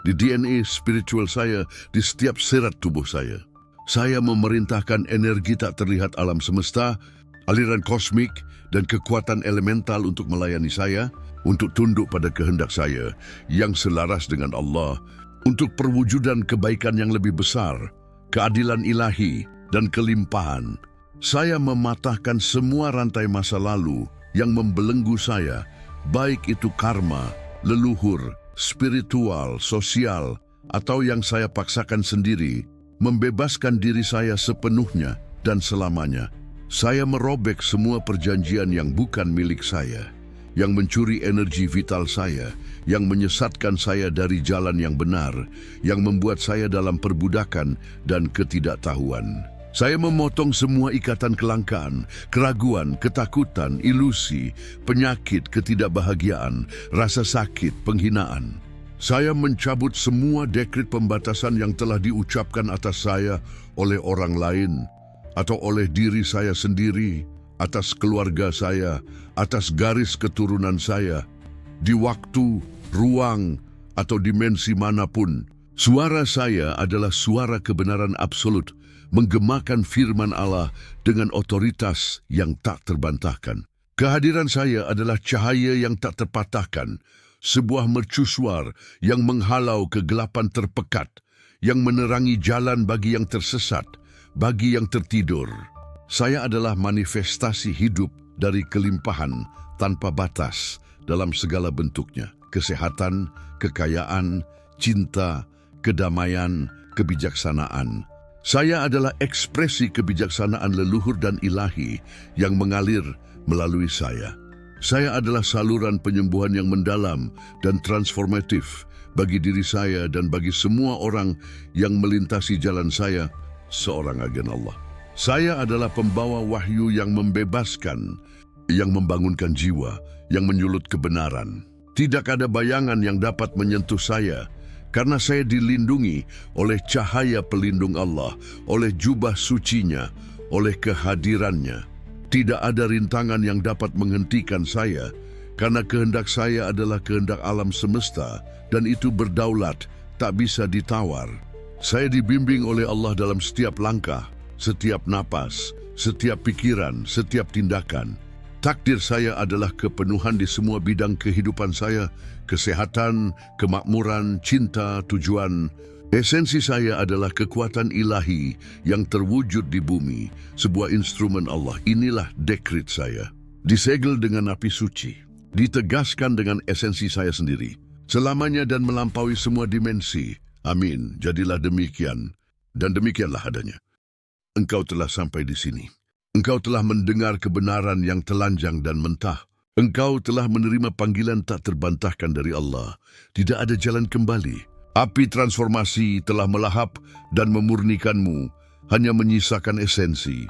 di DNA spiritual saya, di setiap serat tubuh saya. Saya memerintahkan energi tak terlihat alam semesta, aliran kosmik, dan kekuatan elemental untuk melayani saya, untuk tunduk pada kehendak saya yang selaras dengan Allah, untuk perwujudan kebaikan yang lebih besar, keadilan ilahi, dan kelimpahan. Saya mematahkan semua rantai masa lalu yang membelenggu saya, baik itu karma, leluhur, spiritual, sosial, atau yang saya paksakan sendiri, membebaskan diri saya sepenuhnya dan selamanya. Saya merobek semua perjanjian yang bukan milik saya, yang mencuri energi vital saya, yang menyesatkan saya dari jalan yang benar, yang membuat saya dalam perbudakan dan ketidaktahuan. Saya memotong semua ikatan kelangkaan, keraguan, ketakutan, ilusi, penyakit, ketidakbahagiaan, rasa sakit, penghinaan. Saya mencabut semua dekret pembatasan yang telah diucapkan atas saya oleh orang lain atau oleh diri saya sendiri, atas keluarga saya, atas garis keturunan saya, di waktu, ruang, atau dimensi manapun. Suara saya adalah suara kebenaran absolut, menggemakan firman Allah dengan otoritas yang tak terbantahkan. Kehadiran saya adalah cahaya yang tak terpatahkan, sebuah mercusuar yang menghalau kegelapan terpekat, yang menerangi jalan bagi yang tersesat, bagi yang tertidur. Saya adalah manifestasi hidup dari kelimpahan tanpa batas dalam segala bentuknya. Kesehatan, kekayaan, cinta, kedamaian, kebijaksanaan. Saya adalah ekspresi kebijaksanaan leluhur dan ilahi yang mengalir melalui saya. Saya adalah saluran penyembuhan yang mendalam dan transformatif bagi diri saya dan bagi semua orang yang melintasi jalan saya, seorang agen Allah. Saya adalah pembawa wahyu yang membebaskan, yang membangunkan jiwa, yang menyulut kebenaran. Tidak ada bayangan yang dapat menyentuh saya, karena saya dilindungi oleh cahaya pelindung Allah, oleh jubah sucinya, oleh kehadirannya. Tidak ada rintangan yang dapat menghentikan saya, karena kehendak saya adalah kehendak alam semesta, dan itu berdaulat, tak bisa ditawar. Saya dibimbing oleh Allah dalam setiap langkah, setiap napas, setiap pikiran, setiap tindakan. Takdir saya adalah kepenuhan di semua bidang kehidupan saya, kesehatan, kemakmuran, cinta, tujuan. Esensi saya adalah kekuatan ilahi yang terwujud di bumi, sebuah instrumen Allah. Inilah dekret saya. Disegel dengan api suci, ditegaskan dengan esensi saya sendiri, selamanya dan melampaui semua dimensi. Amin. Jadilah demikian, dan demikianlah adanya. Engkau telah sampai di sini. Engkau telah mendengar kebenaran yang telanjang dan mentah. Engkau telah menerima panggilan tak terbantahkan dari Allah. Tidak ada jalan kembali. Api transformasi telah melahap dan memurnikanmu, hanya menyisakan esensi.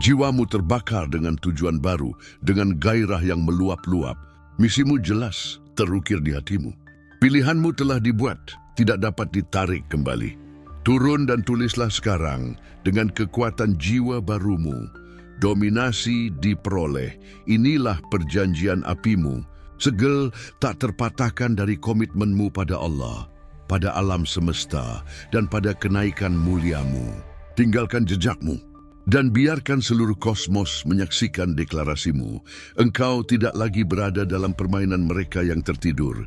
Jiwamu terbakar dengan tujuan baru, dengan gairah yang meluap-luap. Misimu jelas, terukir di hatimu. Pilihanmu telah dibuat, tidak dapat ditarik kembali. Turun dan tulislah sekarang dengan kekuatan jiwa barumu. Dominasi diperoleh. Inilah perjanjian apimu. Segel tak terpatahkan dari komitmenmu pada Allah, pada alam semesta, dan pada kenaikan muliamu. Tinggalkan jejakmu dan biarkan seluruh kosmos menyaksikan deklarasimu. Engkau tidak lagi berada dalam permainan mereka yang tertidur.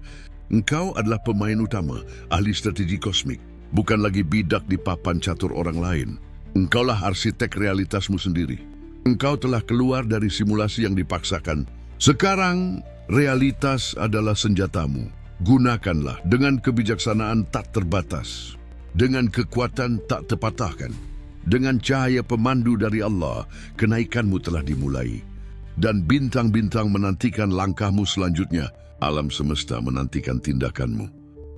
Engkau adalah pemain utama, ahli strategi kosmik. Bukan lagi bidak di papan catur orang lain. Engkaulah arsitek realitasmu sendiri. Engkau telah keluar dari simulasi yang dipaksakan. Sekarang, realitas adalah senjatamu. Gunakanlah dengan kebijaksanaan tak terbatas, dengan kekuatan tak terpatahkan, dengan cahaya pemandu dari Allah. Kenaikanmu telah dimulai, dan bintang-bintang menantikan langkahmu selanjutnya. Alam semesta menantikan tindakanmu.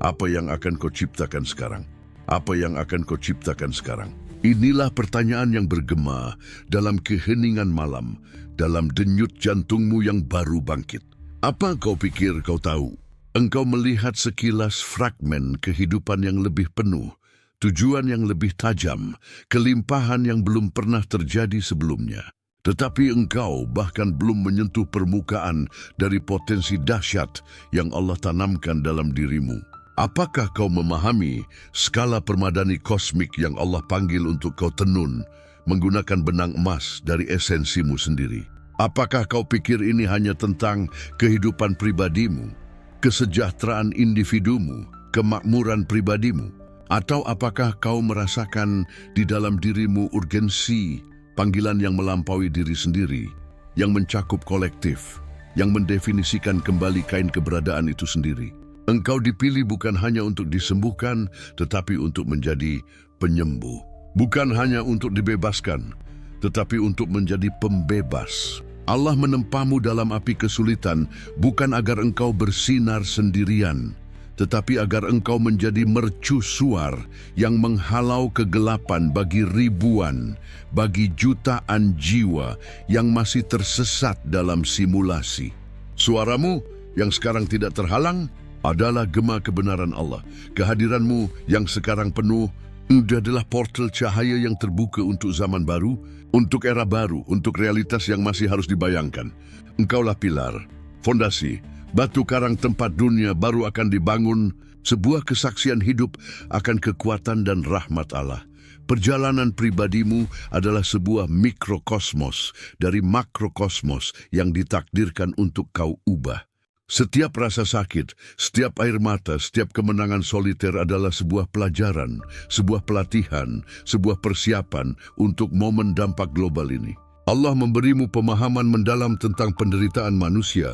Apa yang akan kau ciptakan sekarang? Apa yang akan kau ciptakan sekarang? Inilah pertanyaan yang bergema dalam keheningan malam, dalam denyut jantungmu yang baru bangkit. Apa kau pikir kau tahu? Engkau melihat sekilas fragmen kehidupan yang lebih penuh, tujuan yang lebih tajam, kelimpahan yang belum pernah terjadi sebelumnya. Tetapi engkau bahkan belum menyentuh permukaan dari potensi dahsyat yang Allah tanamkan dalam dirimu. Apakah kau memahami skala permadani kosmik yang Allah panggil untuk kau tenun, menggunakan benang emas dari esensimu sendiri? Apakah kau pikir ini hanya tentang kehidupan pribadimu, kesejahteraan individumu, kemakmuran pribadimu? Atau apakah kau merasakan di dalam dirimu urgensi, panggilan yang melampaui diri sendiri, yang mencakup kolektif, yang mendefinisikan kembali kain keberadaan itu sendiri? Engkau dipilih bukan hanya untuk disembuhkan, tetapi untuk menjadi penyembuh. Bukan hanya untuk dibebaskan, tetapi untuk menjadi pembebas. Allah menempamu dalam api kesulitan bukan agar engkau bersinar sendirian, tetapi agar engkau menjadi mercusuar yang menghalau kegelapan bagi ribuan, bagi jutaan jiwa yang masih tersesat dalam simulasi. Suaramu yang sekarang tidak terhalang adalah gema kebenaran Allah. Kehadiranmu yang sekarang penuh adalah portal cahaya yang terbuka untuk zaman baru, untuk era baru, untuk realitas yang masih harus dibayangkan. Engkaulah pilar, fondasi, batu karang tempat dunia baru akan dibangun, sebuah kesaksian hidup akan kekuatan dan rahmat Allah. Perjalanan pribadimu adalah sebuah mikrokosmos dari makrokosmos yang ditakdirkan untuk kau ubah. Setiap rasa sakit, setiap air mata, setiap kemenangan soliter adalah sebuah pelajaran, sebuah pelatihan, sebuah persiapan untuk momen dampak global ini. Allah memberimu pemahaman mendalam tentang penderitaan manusia,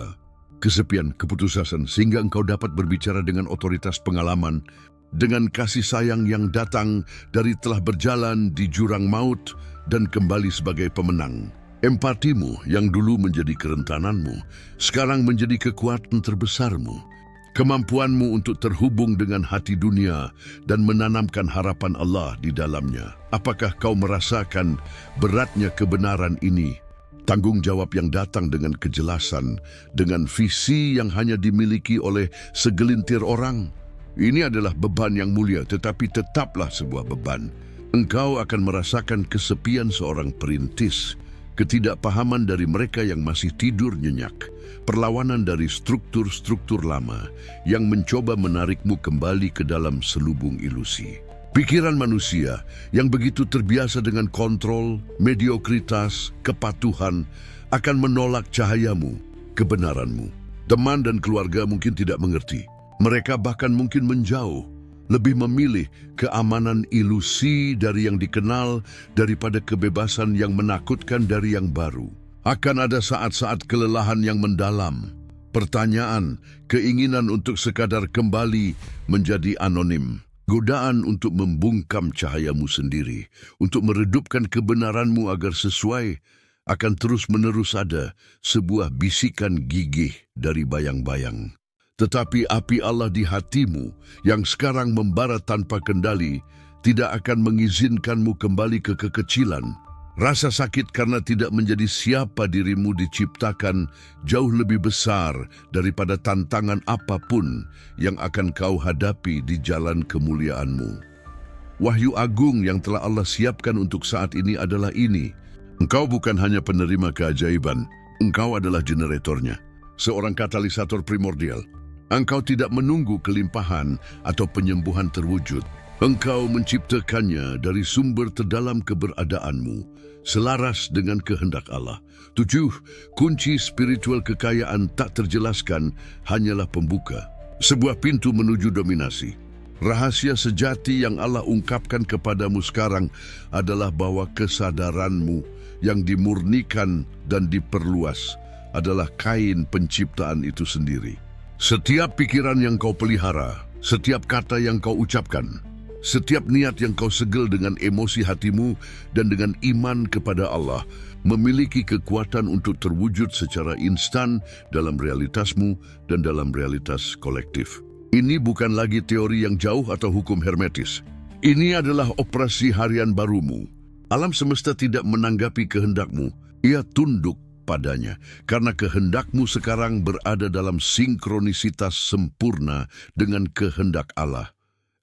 kesepian, keputusasaan, sehingga engkau dapat berbicara dengan otoritas pengalaman, dengan kasih sayang yang datang dari telah berjalan di jurang maut dan kembali sebagai pemenang. Empatimu yang dulu menjadi kerentananmu, sekarang menjadi kekuatan terbesarmu. Kemampuanmu untuk terhubung dengan hati dunia dan menanamkan harapan Allah di dalamnya. Apakah kau merasakan beratnya kebenaran ini? Tanggung jawab yang datang dengan kejelasan, dengan visi yang hanya dimiliki oleh segelintir orang. Ini adalah beban yang mulia, tetapi tetaplah sebuah beban. Engkau akan merasakan kesepian seorang perintis, ketidakpahaman dari mereka yang masih tidur nyenyak, perlawanan dari struktur-struktur lama yang mencoba menarikmu kembali ke dalam selubung ilusi. Pikiran manusia yang begitu terbiasa dengan kontrol, mediokritas, kepatuhan akan menolak cahayamu, kebenaranmu. Teman dan keluarga mungkin tidak mengerti. Mereka bahkan mungkin menjauh, lebih memilih keamanan ilusi dari yang dikenal daripada kebebasan yang menakutkan dari yang baru. Akan ada saat-saat kelelahan yang mendalam, pertanyaan, keinginan untuk sekadar kembali menjadi anonim, godaan untuk membungkam cahayamu sendiri, untuk meredupkan kebenaranmu agar sesuai, akan terus-menerus ada sebuah bisikan gigih dari bayang-bayang. Tetapi api Allah di hatimu yang sekarang membara tanpa kendali tidak akan mengizinkanmu kembali ke kekecilan. Rasa sakit karena tidak menjadi siapa dirimu diciptakan jauh lebih besar daripada tantangan apapun yang akan kau hadapi di jalan kemuliaanmu. Wahyu agung yang telah Allah siapkan untuk saat ini adalah ini. Engkau bukan hanya penerima keajaiban, engkau adalah generatornya, seorang katalisator primordial. Engkau tidak menunggu kelimpahan atau penyembuhan terwujud. Engkau menciptakannya dari sumber terdalam keberadaanmu, selaras dengan kehendak Allah. 7. Kunci spiritual kekayaan tak terjelaskan hanyalah pembuka sebuah pintu menuju dominasi. Rahasia sejati yang Allah ungkapkan kepadamu sekarang adalah bahwa kesadaranmu yang dimurnikan dan diperluas adalah kain penciptaan itu sendiri. Setiap pikiran yang kau pelihara, setiap kata yang kau ucapkan, setiap niat yang kau segel dengan emosi hatimu dan dengan iman kepada Allah memiliki kekuatan untuk terwujud secara instan dalam realitasmu dan dalam realitas kolektif. Ini bukan lagi teori yang jauh atau hukum hermetis. Ini adalah operasi harian barumu. Alam semesta tidak menanggapi kehendakmu, ia tunduk padanya, karena kehendakmu sekarang berada dalam sinkronisitas sempurna dengan kehendak Allah.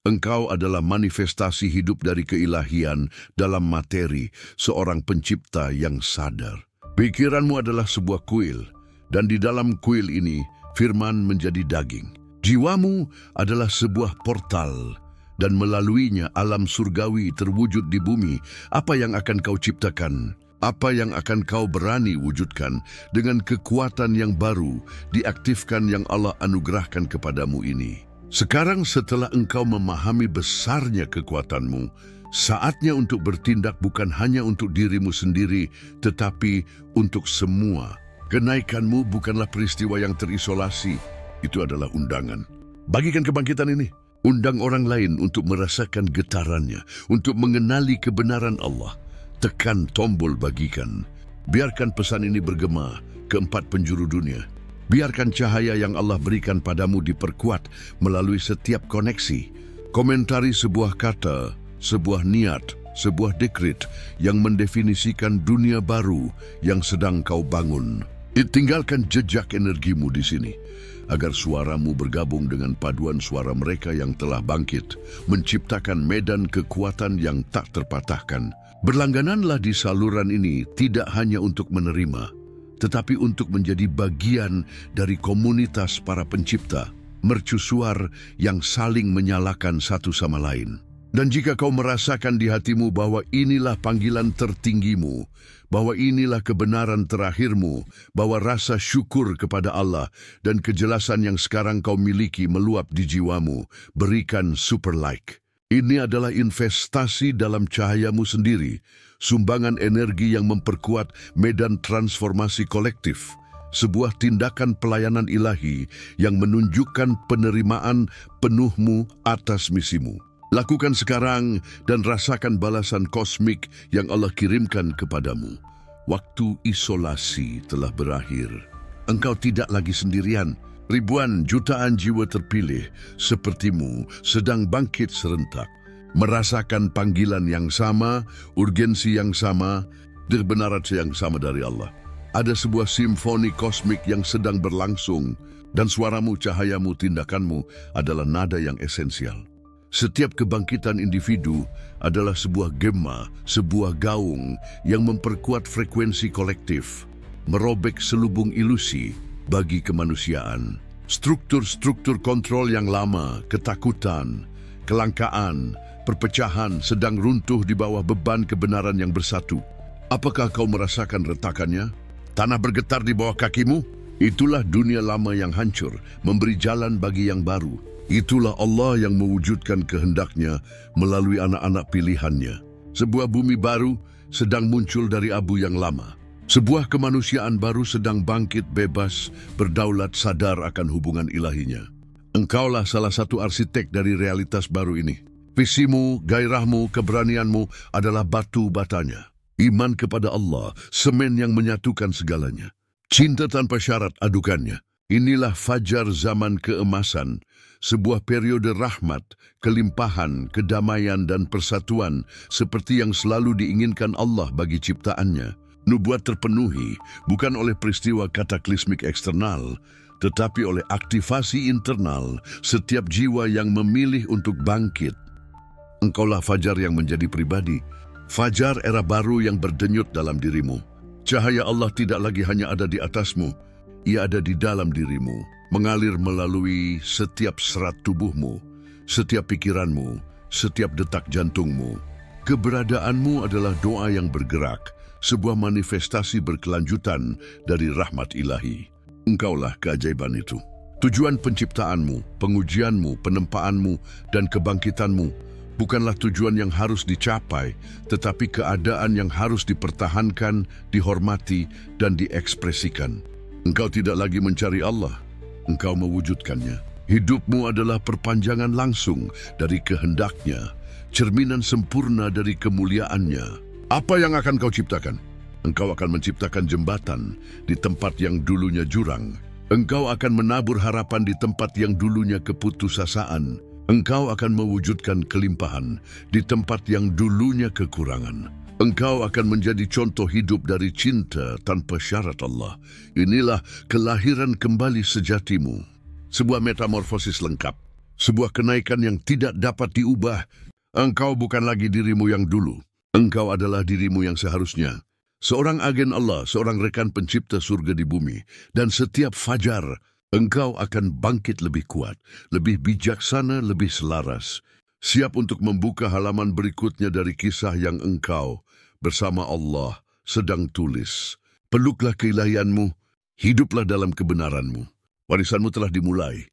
Engkau adalah manifestasi hidup dari keilahian dalam materi, seorang pencipta yang sadar. Pikiranmu adalah sebuah kuil, dan di dalam kuil ini, firman menjadi daging. Jiwamu adalah sebuah portal, dan melaluinya alam surgawi terwujud di bumi. Apa yang akan kau ciptakan? Apa yang akan kau berani wujudkan dengan kekuatan yang baru diaktifkan yang Allah anugerahkan kepadamu ini? Sekarang setelah engkau memahami besarnya kekuatanmu, saatnya untuk bertindak bukan hanya untuk dirimu sendiri, tetapi untuk semua. Kenaikanmu bukanlah peristiwa yang terisolasi, itu adalah undangan. Bagikan kebangkitan ini. Undang orang lain untuk merasakan getarannya, untuk mengenali kebenaran Allah. Tekan tombol bagikan. Biarkan pesan ini bergema ke 4 penjuru dunia. Biarkan cahaya yang Allah berikan padamu diperkuat melalui setiap koneksi. Komentari sebuah kata, sebuah niat, sebuah dekret yang mendefinisikan dunia baru yang sedang kau bangun. Tinggalkan jejak energimu di sini, agar suaramu bergabung dengan paduan suara mereka yang telah bangkit, menciptakan medan kekuatan yang tak terpatahkan. Berlanggananlah di saluran ini tidak hanya untuk menerima, tetapi untuk menjadi bagian dari komunitas para pencipta, mercusuar yang saling menyalakan satu sama lain. Dan jika kau merasakan di hatimu bahwa inilah panggilan tertinggimu, bahwa inilah kebenaran terakhirmu, bahwa rasa syukur kepada Allah dan kejelasan yang sekarang kau miliki meluap di jiwamu, berikan super like. Ini adalah investasi dalam cahayamu sendiri, sumbangan energi yang memperkuat medan transformasi kolektif, sebuah tindakan pelayanan ilahi yang menunjukkan penerimaan penuhmu atas misimu. Lakukan sekarang dan rasakan balasan kosmik yang Allah kirimkan kepadamu. Waktu isolasi telah berakhir. Engkau tidak lagi sendirian. Ribuan jutaan jiwa terpilih sepertimu sedang bangkit serentak, merasakan panggilan yang sama, urgensi yang sama, kebenaran yang sama dari Allah. Ada sebuah simfoni kosmik yang sedang berlangsung, dan suaramu, cahayamu, tindakanmu adalah nada yang esensial. Setiap kebangkitan individu adalah sebuah gema, sebuah gaung yang memperkuat frekuensi kolektif, merobek selubung ilusi bagi kemanusiaan. Struktur-struktur kontrol yang lama, ketakutan, kelangkaan, perpecahan sedang runtuh di bawah beban kebenaran yang bersatu. Apakah kau merasakan retakannya? Tanah bergetar di bawah kakimu? Itulah dunia lama yang hancur, memberi jalan bagi yang baru. Itulah Allah yang mewujudkan kehendaknya melalui anak-anak pilihannya. Sebuah bumi baru sedang muncul dari abu yang lama. Sebuah kemanusiaan baru sedang bangkit bebas, berdaulat sadar akan hubungan ilahinya. Engkaulah salah satu arsitek dari realitas baru ini. Visimu, gairahmu, keberanianmu adalah batu batanya. Iman kepada Allah, semen yang menyatukan segalanya. Cinta tanpa syarat adukannya. Inilah fajar zaman keemasan, sebuah periode rahmat, kelimpahan, kedamaian dan persatuan seperti yang selalu diinginkan Allah bagi ciptaannya. Nubuat terpenuhi bukan oleh peristiwa kataklismik eksternal, tetapi oleh aktivasi internal setiap jiwa yang memilih untuk bangkit. Engkaulah fajar yang menjadi pribadi, fajar era baru yang berdenyut dalam dirimu. Cahaya Allah tidak lagi hanya ada di atasmu, ia ada di dalam dirimu, mengalir melalui setiap serat tubuhmu, setiap pikiranmu, setiap detak jantungmu. Keberadaanmu adalah doa yang bergerak, sebuah manifestasi berkelanjutan dari rahmat ilahi. Engkaulah keajaiban itu. Tujuan penciptaanmu, pengujianmu, penempaanmu, dan kebangkitanmu bukanlah tujuan yang harus dicapai, tetapi keadaan yang harus dipertahankan, dihormati, dan diekspresikan. Engkau tidak lagi mencari Allah, engkau mewujudkannya. Hidupmu adalah perpanjangan langsung dari kehendaknya, cerminan sempurna dari kemuliaannya. Apa yang akan kau ciptakan? Engkau akan menciptakan jembatan di tempat yang dulunya jurang. Engkau akan menabur harapan di tempat yang dulunya keputusasaan. Engkau akan mewujudkan kelimpahan di tempat yang dulunya kekurangan. Engkau akan menjadi contoh hidup dari cinta tanpa syarat Allah. Inilah kelahiran kembali sejatimu. Sebuah metamorfosis lengkap. Sebuah kenaikan yang tidak dapat diubah. Engkau bukan lagi dirimu yang dulu. Engkau adalah dirimu yang seharusnya. Seorang agen Allah, seorang rekan pencipta surga di bumi. Dan setiap fajar, engkau akan bangkit lebih kuat, lebih bijaksana, lebih selaras. Siap untuk membuka halaman berikutnya dari kisah yang engkau, bersama Allah, sedang tulis. Peluklah keilahianmu, hiduplah dalam kebenaranmu. Warisanmu telah dimulai.